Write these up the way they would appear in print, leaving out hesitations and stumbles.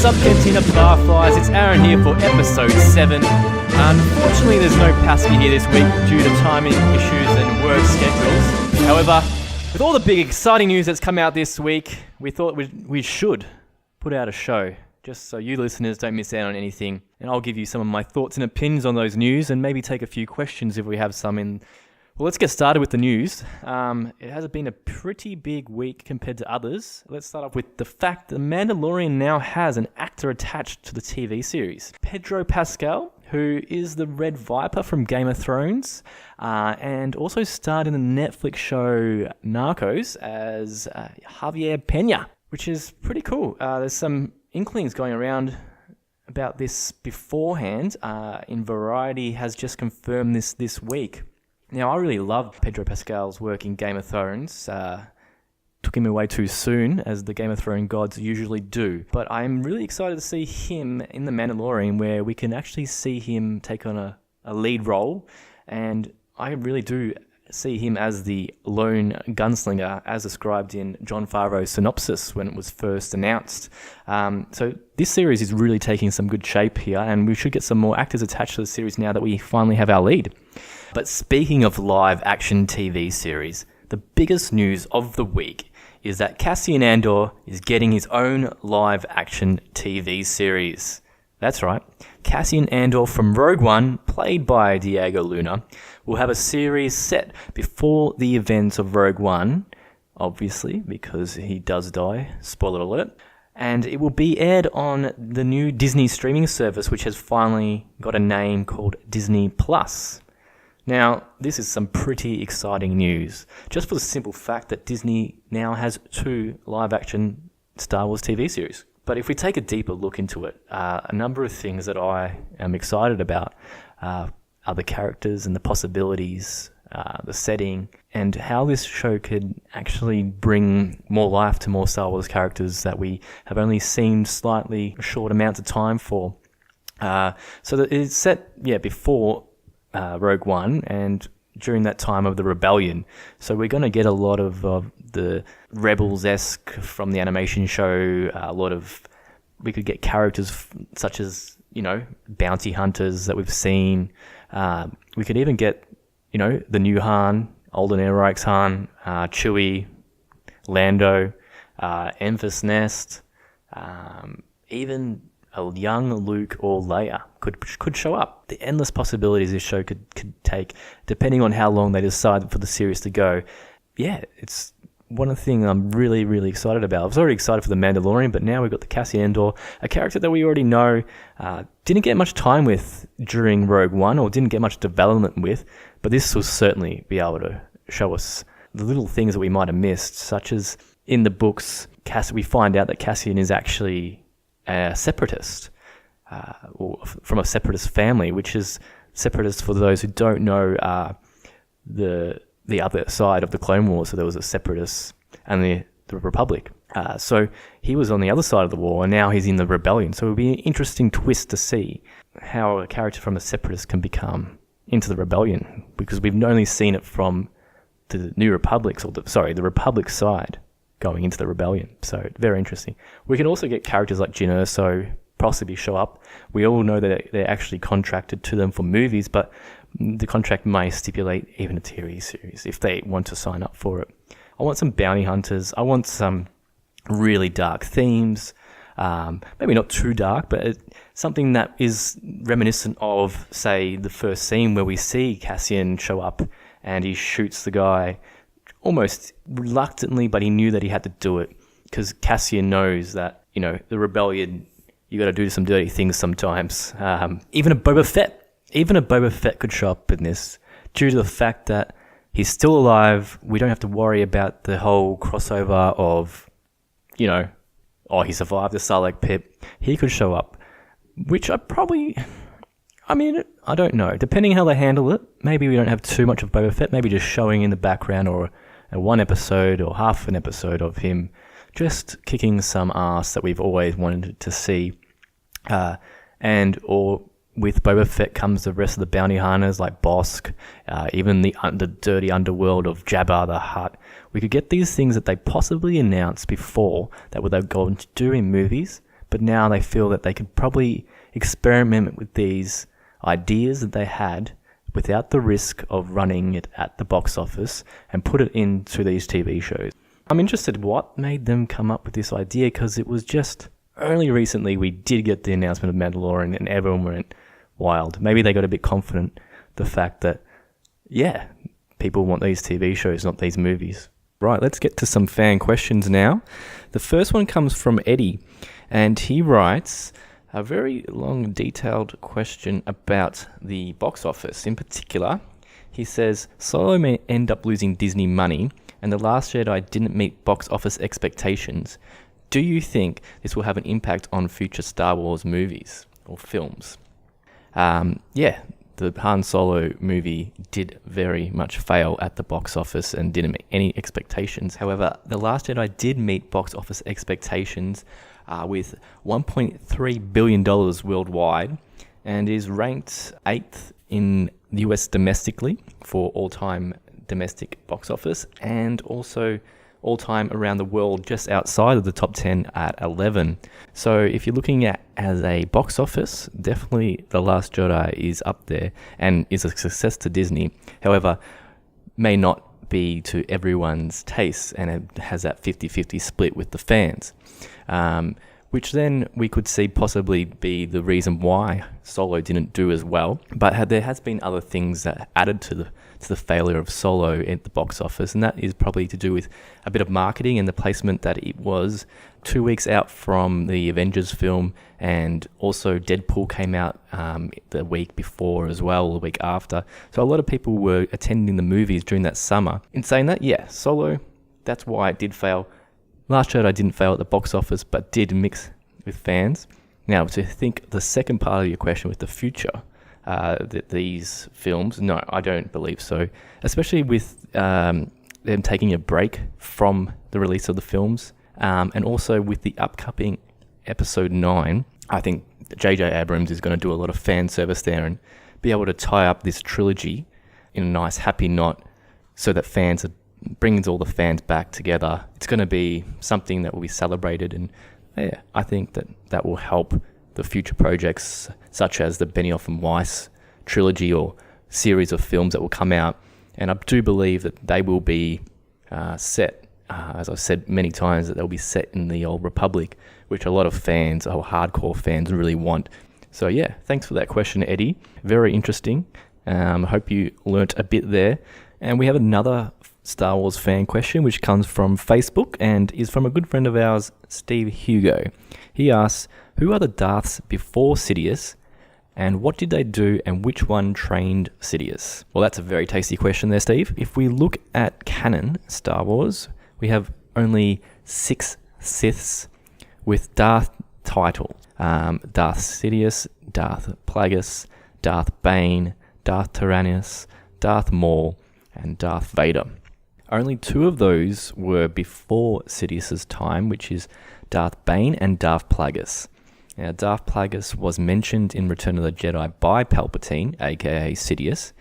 up, Cantina Barflies? It's Aaron here for episode 7. Unfortunately, there's no Pascal here this week due to timing issues and work schedules. However, with all the big exciting news that's come out this week, we thought we should put out a show, just so you listeners don't miss out on anything. And I'll give you some of my thoughts and opinions on those news and maybe take a few questions if we have some in. Well, let's get started with the news. It has been a pretty big week compared to others. Let's start off with the fact that The Mandalorian now has an actor attached to the TV series. Pedro Pascal, who is the Red Viper from Game of Thrones, and also starred in the Netflix show Narcos as Javier Peña, which is pretty cool. There's some inklings going around about this beforehand. In Variety has just confirmed this week. Now, I really love Pedro Pascal's work in Game of Thrones. Took him away too soon, as the Game of Thrones gods usually do. But I'm really excited to see him in The Mandalorian, where we can actually see him take on a lead role. And I really do see him as the lone gunslinger, as described in Jon Favreau's synopsis when it was first announced. So this series is really taking some good shape here, and we should get some more actors attached to the series now that we finally have our lead. But speaking of live action TV series, the biggest news of the week is that Cassian Andor is getting his own live action TV series. That's right. Cassian Andor from Rogue One, played by Diego Luna, will have a series set before the events of Rogue One, obviously, because he does die, spoiler alert, and it will be aired on the new Disney streaming service, which has finally got a name called Disney Plus. Now, this is some pretty exciting news, just for the simple fact that Disney now has 2 live-action Star Wars TV series. But if we take a deeper look into it, a number of things that I am excited about are the characters and the possibilities, the setting, and how this show could actually bring more life to more Star Wars characters that we have only seen slightly short amounts of time for. So that it's set, before Rogue One and during that time of the rebellion. So we're going to get a lot of the Rebels-esque from the animation show. We could get characters such as, bounty hunters that we've seen. We could even get, the new Han, Alden Ehrenreich's Han, Chewie, Lando, Enfys Nest, even a young Luke or Leia could show up. The endless possibilities this show could take, depending on how long they decide for the series to go. Yeah, it's one of the things I'm really, really excited about. I was already excited for The Mandalorian, but now we've got the Cassian Andor, a character that we already know, didn't get much time with during Rogue One, or didn't get much development with, but this will certainly be able to show us the little things that we might have missed, such as in the books, we find out that Cassian is actually a separatist, or from a separatist family, which is separatist, for those who don't know, the other side of the Clone Wars. So there was a separatist and the Republic. So he was on the other side of the war, and now he's in the rebellion. So it would be an interesting twist to see how a character from a separatist can become into the rebellion, because we've only seen it from the New Republic's, the Republic side going into the rebellion. So very interesting. We can also get characters like Jyn Erso possibly show up. We all know that they're actually contracted to them for movies, but the contract may stipulate even a TV series if they want to sign up for it. I want some bounty hunters. I want some really dark themes. Maybe not too dark, but something that is reminiscent of, say, the first scene where we see Cassian show up and he shoots the guy almost reluctantly, but he knew that he had to do it because Cassian knows that, the rebellion, you got to do some dirty things sometimes. Even a Boba Fett could show up in this due to the fact that he's still alive. We don't have to worry about the whole crossover of, he survived the Sarlacc pit. He could show up, which I don't know. Depending how they handle it, maybe we don't have too much of Boba Fett, maybe just showing in the background, or one episode or half an episode of him just kicking some ass that we've always wanted to see. Or with Boba Fett comes the rest of the bounty hunters like Bosk, even the dirty underworld of Jabba the Hutt. We could get these things that they possibly announced before that they're going to do in movies, but now they feel that they could probably experiment with these ideas that they had without the risk of running it at the box office and put it into these TV shows. I'm interested what made them come up with this idea, because it was just only recently we did get the announcement of Mandalorian and everyone went wild. Maybe they got a bit confident, the fact that, yeah, people want these TV shows, not these movies. Right, let's get to some fan questions now. The first one comes from Eddie, and he writes a very long, detailed question about the box office. In particular, he says, Solo may end up losing Disney money, and The Last Jedi didn't meet box office expectations. Do you think this will have an impact on future Star Wars movies or films? Yeah, the Han Solo movie did very much fail at the box office and didn't meet any expectations. However, The Last Jedi did meet box office expectations with $1.3 billion worldwide, and is ranked 8th in the US domestically for all-time domestic box office, and also all-time around the world just outside of the top 10 at 11. So if you're looking at as a box office, definitely The Last Jedi is up there and is a success to Disney. However, may not be to everyone's taste, and it has that 50-50 split with the fans, which then we could see possibly be the reason why Solo didn't do as well. But there has been other things that added to the failure of Solo at the box office, and that is probably to do with a bit of marketing and the placement that it was 2 weeks out from the Avengers film, and also Deadpool came out the week before as well, the week after. So a lot of people were attending the movies during that summer. In saying that, yeah, Solo, that's why it did fail. Last Jedi didn't fail at the box office, but did mix with fans. Now, to think the second part of your question with the future, that these films, no, I don't believe so. Especially with them taking a break from the release of the films, and also with the upcoming Episode 9, I think J.J. Abrams is going to do a lot of fan service there and be able to tie up this trilogy in a nice, happy knot, so that fans are brings all the fans back together. It's going to be something that will be celebrated, and yeah, I think that will help the future projects such as the Benioff and Weiss trilogy or series of films that will come out. And I do believe that they will be set, as I've said many times, that they'll be set in the Old Republic, which a lot of fans, or hardcore fans, really want. So yeah, thanks for that question, Eddie. Very interesting. I hope you learnt a bit there. And we have another Star Wars fan question, which comes from Facebook and is from a good friend of ours, Steve Hugo. He asks, who are the Darths before Sidious, and what did they do, and which one trained Sidious? Well, that's a very tasty question there, Steve. If we look at canon Star Wars, we have only 6 Siths with Darth title. Darth Sidious, Darth Plagueis, Darth Bane, Darth Tyrannus, Darth Maul, and Darth Vader. Only 2 of those were before Sidious's time, which is Darth Bane and Darth Plagueis. Now, Darth Plagueis was mentioned in Return of the Jedi by Palpatine, aka Sidious,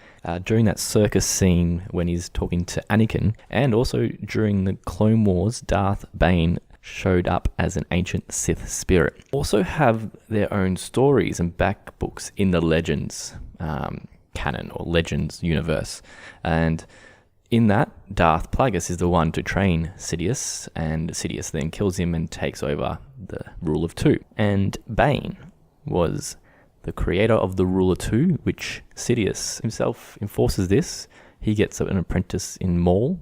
during that circus scene when he's talking to Anakin, and also during the Clone Wars, Darth Bane showed up as an ancient Sith spirit. Also have their own stories and back books in the Legends canon or Legends universe, and in that, Darth Plagueis is the one to train Sidious, and Sidious then kills him and takes over the Rule of Two. And Bane was the creator of the Rule of Two, which Sidious himself enforces this. He gets an apprentice in Maul,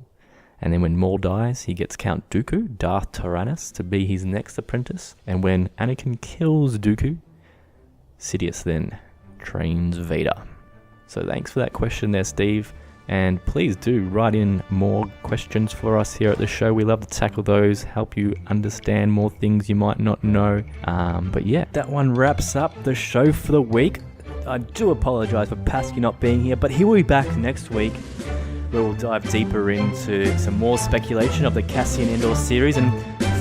and then when Maul dies, he gets Count Dooku, Darth Tyrannus, to be his next apprentice. And when Anakin kills Dooku, Sidious then trains Vader. So thanks for that question there, Steve. And please do write in more questions for us here at the show. We love to tackle those, help you understand more things you might not know. But yeah, that one wraps up the show for the week. I do apologise for Pascal not being here, but he will be back next week, where we'll dive deeper into some more speculation of the Cassian Andor series and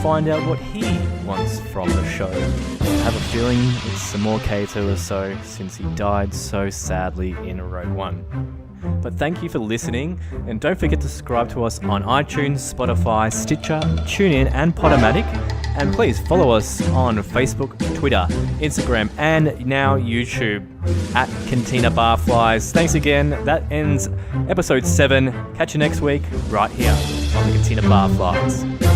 find out what he wants from the show. I have a feeling it's some more Kato or so, since he died so sadly in Rogue One. But thank you for listening, and don't forget to subscribe to us on iTunes, Spotify, Stitcher, TuneIn and Podomatic. And please follow us on Facebook, Twitter, Instagram, and now YouTube at Cantina Barflies. Thanks again. That ends episode 7. Catch you next week right here on the Cantina Barflies.